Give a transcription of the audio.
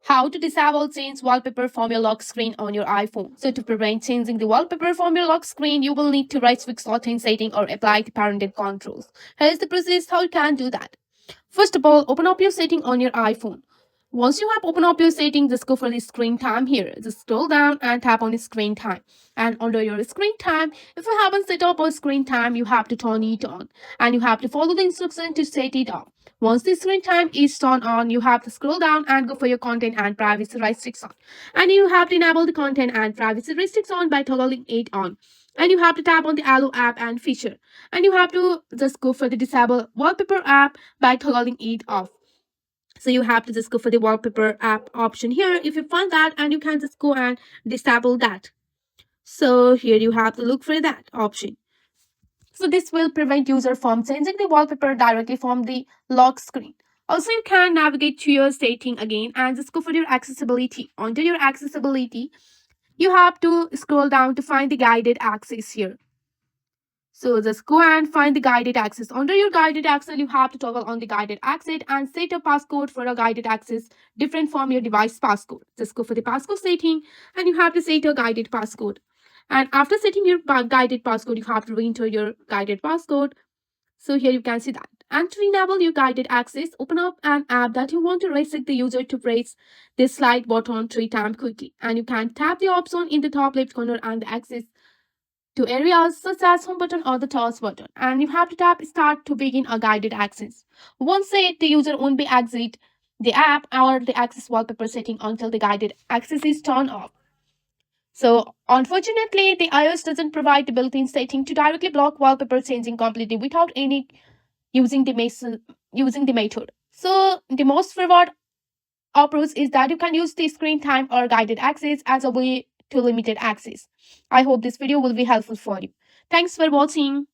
How to disable change wallpaper from your lock screen on your iPhone. So to prevent changing the wallpaper from your lock screen, you will need to right-click certain setting or apply the parental controls. Here's the process how you can do that. First of all, open up your setting on your iPhone. Once you have opened up your setting, just go for the screen time here. Just scroll down and tap on the screen time. And under your screen time, if you haven't set up a screen time, you have to turn it on. And you have to follow the instruction to set it up. Once the screen time is turned on, you have to scroll down and go for your content and privacy restriction. And you have to enable the content and privacy restriction by toggling it on. And you have to tap on the Allo app and feature. And you have to just go for the Disable Wallpaper app by toggling it off. So you have to just go for the wallpaper app option here if you find that, and you can just go and disable that. So here you have to look for that option. So this will prevent user from changing the wallpaper directly from the lock screen. Also, you can navigate to your setting again and just go for your accessibility. Under your accessibility, you have to scroll down to find the guided access here. So just go and find the guided access. Under your guided access, you have to toggle on the guided access and set a passcode for a guided access different from your device passcode. Just go for the passcode setting and you have to set a guided passcode. And after setting your guided passcode, you have to re-enter your guided passcode. So here you can see that. And to enable your guided access, open up an app that you want to restrict the user to press this slide button 3 times quickly. And you can tap the option in the top left corner and access to areas such as home button or the task button, and you have to tap start to begin a guided access. Once set, the user won't be exit the app or the access wallpaper setting until the guided access is turned off. So unfortunately, the iOS doesn't provide the built-in setting to directly block wallpaper changing completely without any using the method. So the most reward approach is that you can use the screen time or guided access as a way to limited access. I hope this video will be helpful for you. Thanks for watching.